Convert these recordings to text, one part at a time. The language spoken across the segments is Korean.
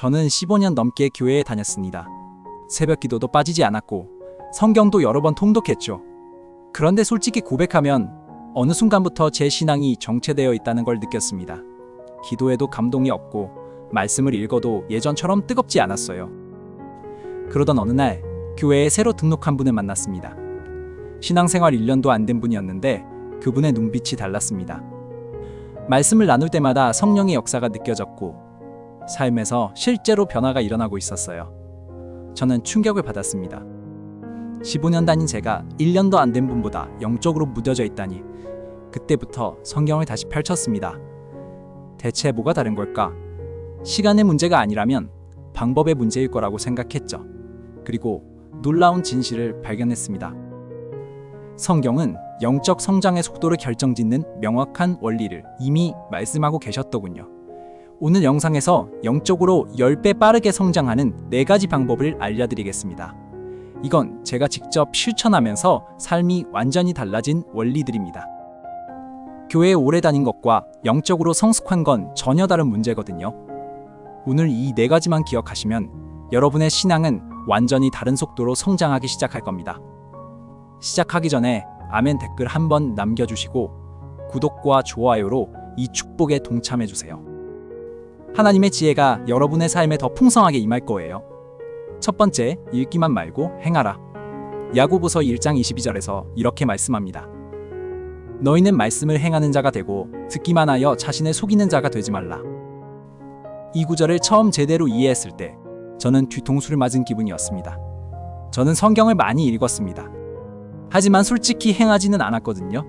저는 15년 넘게 교회에 다녔습니다. 새벽 기도도 빠지지 않았고 성경도 여러 번 통독했죠. 그런데 솔직히 고백하면 어느 순간부터 제 신앙이 정체되어 있다는 걸 느꼈습니다. 기도에도 감동이 없고 말씀을 읽어도 예전처럼 뜨겁지 않았어요. 그러던 어느 날 교회에 새로 등록한 분을 만났습니다. 신앙생활 1년도 안 된 분이었는데 그분의 눈빛이 달랐습니다. 말씀을 나눌 때마다 성령의 역사가 느껴졌고 삶에서 실제로 변화가 일어나고 있었어요. 저는 충격을 받았습니다. 15년 다닌 제가 1년도 안 된 분보다 영적으로 무뎌져 있다니. 그때부터 성경을 다시 펼쳤습니다. 대체 뭐가 다른 걸까? 시간의 문제가 아니라면 방법의 문제일 거라고 생각했죠. 그리고 놀라운 진실을 발견했습니다. 성경은 영적 성장의 속도를 결정짓는 명확한 원리를 이미 말씀하고 계셨더군요. 오늘 영상에서 영적으로 10배 빠르게 성장하는 4가지 방법을 알려드리겠습니다. 이건 제가 직접 실천하면서 삶이 완전히 달라진 원리들입니다. 교회에 오래 다닌 것과 영적으로 성숙한 건 전혀 다른 문제거든요. 오늘 이 4가지만 기억하시면 여러분의 신앙은 완전히 다른 속도로 성장하기 시작할 겁니다. 시작하기 전에 아멘 댓글 한번 남겨주시고 구독과 좋아요로 이 축복에 동참해주세요. 하나님의 지혜가 여러분의 삶에 더 풍성하게 임할 거예요. 첫 번째, 읽기만 말고 행하라. 야고보서 1장 22절에서 이렇게 말씀합니다. 너희는 말씀을 행하는 자가 되고 듣기만 하여 자신을 속이는 자가 되지 말라. 이 구절을 처음 제대로 이해했을 때 저는 뒤통수를 맞은 기분이었습니다. 저는 성경을 많이 읽었습니다. 하지만 솔직히 행하지는 않았거든요.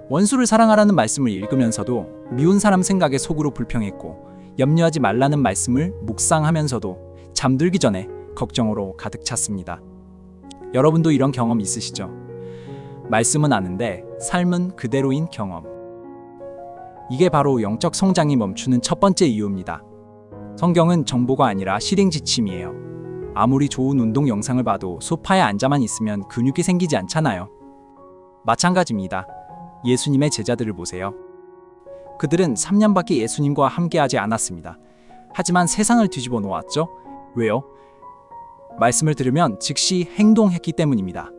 원수를 사랑하라는 말씀을 읽으면서도 미운 사람 생각에 속으로 불평했고 염려하지 말라는 말씀을 묵상하면서도 잠들기 전에 걱정으로 가득 찼습니다. 여러분도 이런 경험 있으시죠? 말씀은 아는데 삶은 그대로인 경험. 이게 바로 영적 성장이 멈추는 첫 번째 이유입니다. 성경은 정보가 아니라 실행 지침이에요. 아무리 좋은 운동 영상을 봐도 소파에 앉아만 있으면 근육이 생기지 않잖아요. 마찬가지입니다. 예수님의 제자들을 보세요. 그들은 3년밖에 예수님과 함께하지 않았습니다. 하지만 세상을 뒤집어 놓았죠. 왜요? 말씀을 들으면 즉시 행동했기 때문입니다.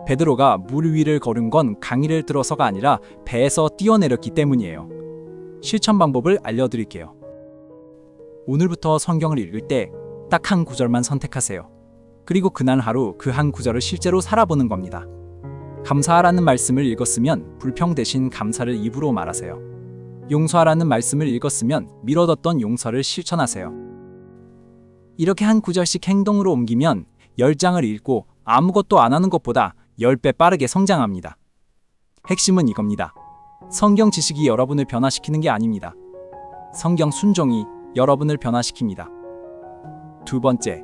베드로가 물 위를 걸은 건 강의를 들어서가 아니라 배에서 뛰어내렸기 때문이에요. 실천 방법을 알려드릴게요. 오늘부터 성경을 읽을 때 딱 한 구절만 선택하세요. 그리고 그날 하루 그 한 구절을 실제로 살아보는 겁니다. 감사하라는 말씀을 읽었으면 불평 대신 감사를 입으로 말하세요. 용서하라는 말씀을 읽었으면 미뤄뒀던 용서를 실천하세요. 이렇게 한 구절씩 행동으로 옮기면 10장을 읽고 아무것도 안 하는 것보다 10배 빠르게 성장합니다. 핵심은 이겁니다. 성경 지식이 여러분을 변화시키는 게 아닙니다. 성경 순종이 여러분을 변화시킵니다. 두 번째,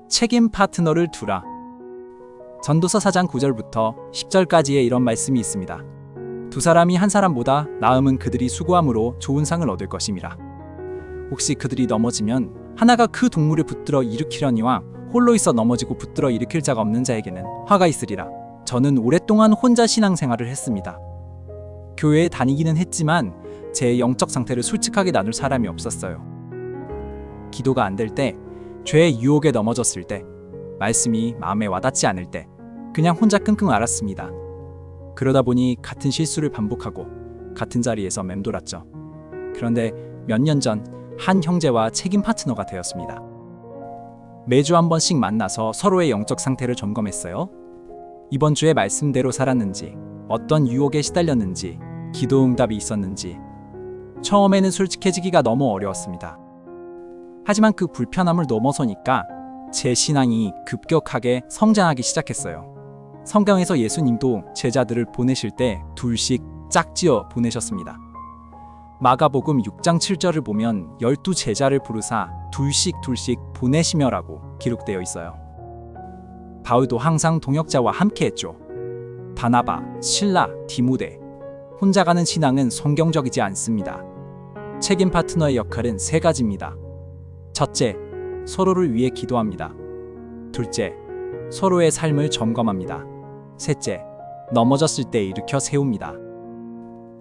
책임 파트너를 두라. 전도서 4장 9절부터 10절까지의 이런 말씀이 있습니다. 두 사람이 한 사람보다 나음은 그들이 수고함으로 좋은 상을 얻을 것임이라. 혹시 그들이 넘어지면 하나가 그 동물을 붙들어 일으키려니와 홀로 있어 넘어지고 붙들어 일으킬 자가 없는 자에게는 화가 있으리라. 저는 오랫동안 혼자 신앙생활을 했습니다. 교회에 다니기는 했지만 제 영적 상태를 솔직하게 나눌 사람이 없었어요. 기도가 안 될 때, 죄의 유혹에 넘어졌을 때, 말씀이 마음에 와닿지 않을 때 그냥 혼자 끙끙 앓았습니다. 그러다 보니 같은 실수를 반복하고 같은 자리에서 맴돌았죠. 그런데 몇 년 전 한 형제와 책임 파트너가 되었습니다. 매주 한 번씩 만나서 서로의 영적 상태를 점검했어요. 이번 주에 말씀대로 살았는지, 어떤 유혹에 시달렸는지, 기도 응답이 있었는지. 처음에는 솔직해지기가 너무 어려웠습니다. 하지만 그 불편함을 넘어서니까 제 신앙이 급격하게 성장하기 시작했어요. 성경에서 예수님도 제자들을 보내실 때 둘씩 짝지어 보내셨습니다. 마가복음 6장 7절을 보면 12제자를 부르사 둘씩 보내시며라고 기록되어 있어요. 바울도 항상 동역자와 함께했죠. 바나바, 실라, 디모데. 혼자 가는 신앙은 성경적이지 않습니다. 책임 파트너의 역할은 3가지입니다. 첫째, 서로를 위해 기도합니다. 둘째, 서로의 삶을 점검합니다. 셋째, 넘어졌을 때 일으켜 세웁니다.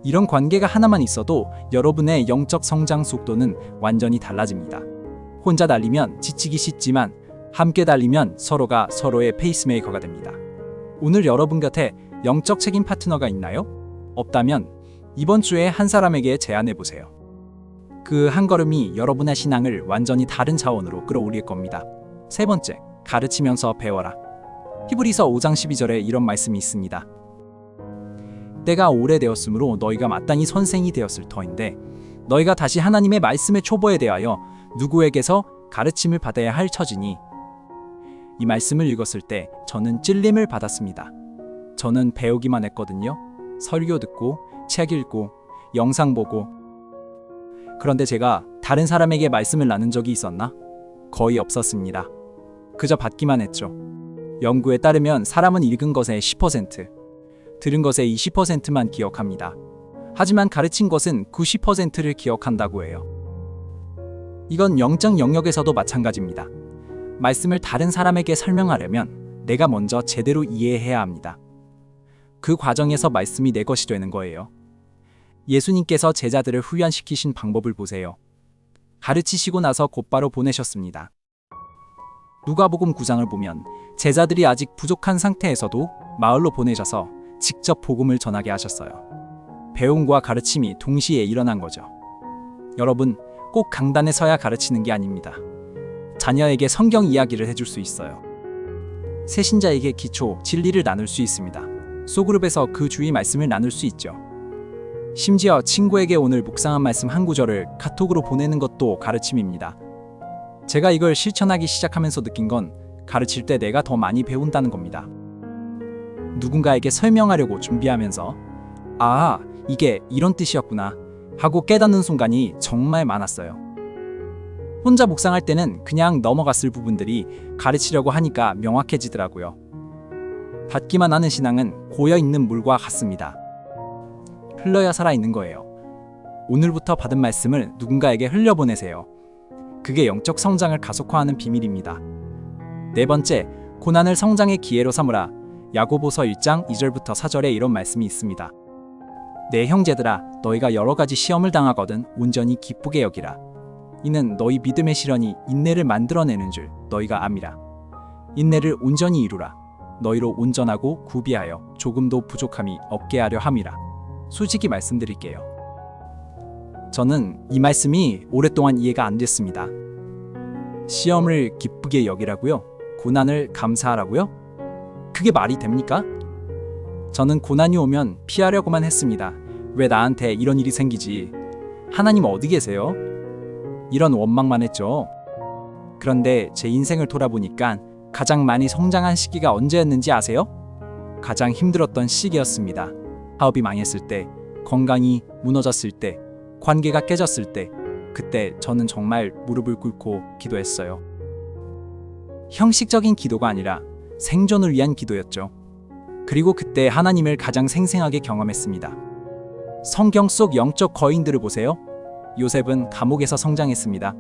이런 관계가 하나만 있어도 여러분의 영적 성장 속도는 완전히 달라집니다. 혼자 달리면 지치기 쉽지만 함께 달리면 서로가 서로의 페이스메이커가 됩니다. 오늘 여러분 곁에 영적 책임 파트너가 있나요? 없다면 이번 주에 한 사람에게 제안해 보세요. 그 한 걸음이 여러분의 신앙을 완전히 다른 차원으로 끌어올릴 겁니다. 세 번째, 가르치면서 배워라. 히브리서 5장 12절에 이런 말씀이 있습니다. 때가 오래되었으므로 너희가 마땅히 선생이 되었을 터인데 너희가 다시 하나님의 말씀의 초보에 대하여 누구에게서 가르침을 받아야 할 처지니. 이 말씀을 읽었을 때 저는 찔림을 받았습니다. 저는 배우기만 했거든요. 설교 듣고 책 읽고 영상 보고. 그런데 제가 다른 사람에게 말씀을 나눈 적이 있었나? 거의 없었습니다. 그저 받기만 했죠. 연구에 따르면 사람은 읽은 것의 10%, 들은 것의 20%만 기억합니다. 하지만 가르친 것은 90%를 기억한다고 해요. 이건 영적 영역에서도 마찬가지입니다. 말씀을 다른 사람에게 설명하려면 내가 먼저 제대로 이해해야 합니다. 그 과정에서 말씀이 내 것이 되는 거예요. 예수님께서 제자들을 훈련시키신 방법을 보세요. 가르치시고 나서 곧바로 보내셨습니다. 누가복음 9장을 보면 제자들이 아직 부족한 상태에서도 마을로 보내셔서 직접 복음을 전하게 하셨어요. 배움과 가르침이 동시에 일어난 거죠. 여러분, 꼭 강단에 서야 가르치는 게 아닙니다. 자녀에게 성경 이야기를 해줄 수 있어요. 새신자에게 기초, 진리를 나눌 수 있습니다. 소그룹에서 그 주의 말씀을 나눌 수 있죠. 심지어 친구에게 오늘 묵상한 말씀 한 구절을 카톡으로 보내는 것도 가르침입니다. 제가 이걸 실천하기 시작하면서 느낀 건 가르칠 때 내가 더 많이 배운다는 겁니다. 누군가에게 설명하려고 준비하면서 아, 이게 이런 뜻이었구나 하고 깨닫는 순간이 정말 많았어요. 혼자 묵상할 때는 그냥 넘어갔을 부분들이 가르치려고 하니까 명확해지더라고요. 받기만 하는 신앙은 고여있는 물과 같습니다. 흘러야 살아있는 거예요. 오늘부터 받은 말씀을 누군가에게 흘려보내세요. 그게 영적 성장을 가속화하는 비밀입니다. 네 번째, 고난을 성장의 기회로 삼으라. 야고보서 1장 2절부터 4절에 이런 말씀이 있습니다. 내 형제들아, 너희가 여러 가지 시험을 당하거든 온전히 기쁘게 여기라. 이는 너희 믿음의 시련이 인내를 만들어내는 줄 너희가 암이라. 인내를 온전히 이루라. 너희로 온전하고 구비하여 조금도 부족함이 없게 하려 함이라. 솔직히 말씀드릴게요. 저는 이 말씀이 오랫동안 이해가 안 됐습니다. 시험을 기쁘게 여기라고요? 고난을 감사하라고요? 그게 말이 됩니까? 저는 고난이 오면 피하려고만 했습니다. 왜 나한테 이런 일이 생기지? 하나님 어디 계세요? 이런 원망만 했죠. 그런데 제 인생을 돌아보니까 가장 많이 성장한 시기가 언제였는지 아세요? 가장 힘들었던 시기였습니다. 사업이 망했을 때, 건강이 무너졌을 때, 관계가 깨졌을 때, 그때 저는 정말 무릎을 꿇고 기도했어요. 형식적인 기도가 아니라 생존을 위한 기도였죠. 그리고 그때 하나님을 가장 생생하게 경험했습니다. 성경 속 영적 거인들을 보세요. 요셉은 감옥에서 성장했습니다.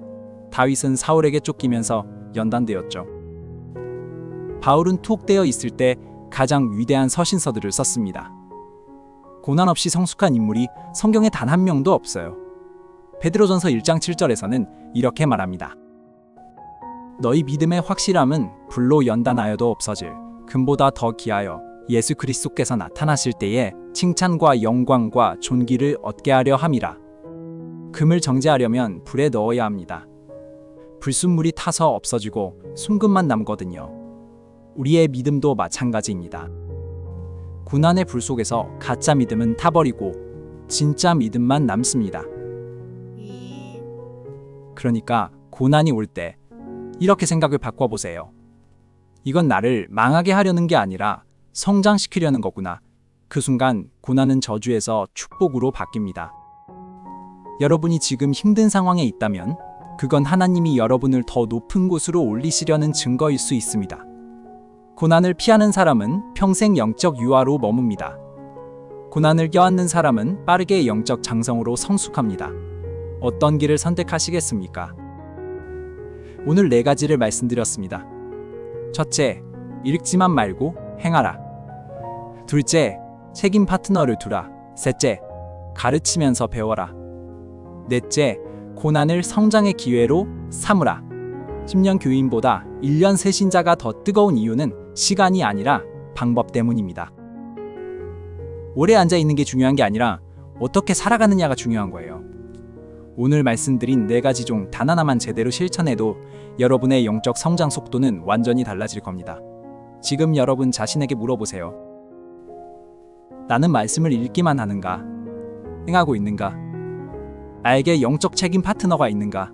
다윗은 사울에게 쫓기면서 연단되었죠. 바울은 투옥되어 있을 때 가장 위대한 서신서들을 썼습니다. 고난 없이 성숙한 인물이 성경에 단 한 명도 없어요. 베드로전서 1장 7절에서는 이렇게 말합니다. 너희 믿음의 확실함은 불로 연단하여도 없어질 금보다 더 귀하여 예수 그리스도께서 나타나실 때에 칭찬과 영광과 존귀를 얻게 하려 함이라. 금을 정제하려면 불에 넣어야 합니다. 불순물이 타서 없어지고 순금만 남거든요. 우리의 믿음도 마찬가지입니다. 고난의 불 속에서 가짜 믿음은 타버리고 진짜 믿음만 남습니다. 그러니까 고난이 올 때 이렇게 생각을 바꿔보세요. 이건 나를 망하게 하려는 게 아니라 성장시키려는 거구나. 그 순간 고난은 저주에서 축복으로 바뀝니다. 여러분이 지금 힘든 상황에 있다면 그건 하나님이 여러분을 더 높은 곳으로 올리시려는 증거일 수 있습니다. 고난을 피하는 사람은 평생 영적 유아로 머뭅니다. 고난을 껴안는 사람은 빠르게 영적 장성으로 성숙합니다. 어떤 길을 선택하시겠습니까? 오늘 4가지를 말씀드렸습니다. 첫째, 읽지만 말고 행하라. 둘째, 책임 파트너를 두라. 셋째, 가르치면서 배워라. 넷째, 고난을 성장의 기회로 삼으라. 10년 교인보다 1년 새신자가 더 뜨거운 이유는 시간이 아니라 방법 때문입니다. 오래 앉아 있는 게 중요한 게 아니라 어떻게 살아가느냐가 중요한 거예요. 오늘 말씀드린 4가지 중 단 하나만 제대로 실천해도 여러분의 영적 성장 속도는 완전히 달라질 겁니다. 지금 여러분 자신에게 물어보세요. 나는 말씀을 읽기만 하는가? 행하고 있는가? 나에게 영적 책임 파트너가 있는가?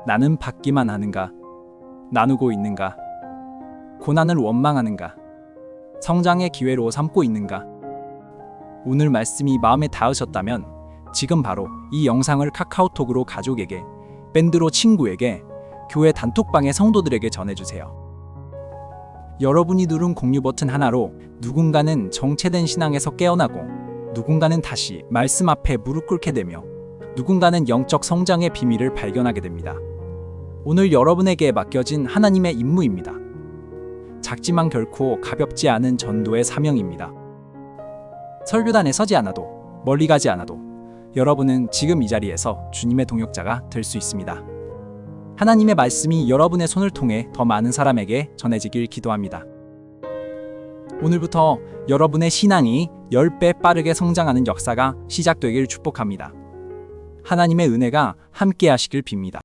나는 받기만 하는가? 나누고 있는가? 고난을 원망하는가? 성장의 기회로 삼고 있는가? 오늘 말씀이 마음에 닿으셨다면 지금 바로 이 영상을 카카오톡으로 가족에게, 밴드로 친구에게, 교회 단톡방의 성도들에게 전해주세요. 여러분이 누른 공유 버튼 하나로 누군가는 정체된 신앙에서 깨어나고, 누군가는 다시 말씀 앞에 무릎 꿇게 되며, 누군가는 영적 성장의 비밀을 발견하게 됩니다. 오늘 여러분에게 맡겨진 하나님의 임무입니다. 작지만 결코 가볍지 않은 전도의 사명입니다. 설교단에 서지 않아도, 멀리 가지 않아도 여러분은 지금 이 자리에서 주님의 동역자가 될 수 있습니다. 하나님의 말씀이 여러분의 손을 통해 더 많은 사람에게 전해지길 기도합니다. 오늘부터 여러분의 신앙이 10배 빠르게 성장하는 역사가 시작되길 축복합니다. 하나님의 은혜가 함께 하시길 빕니다.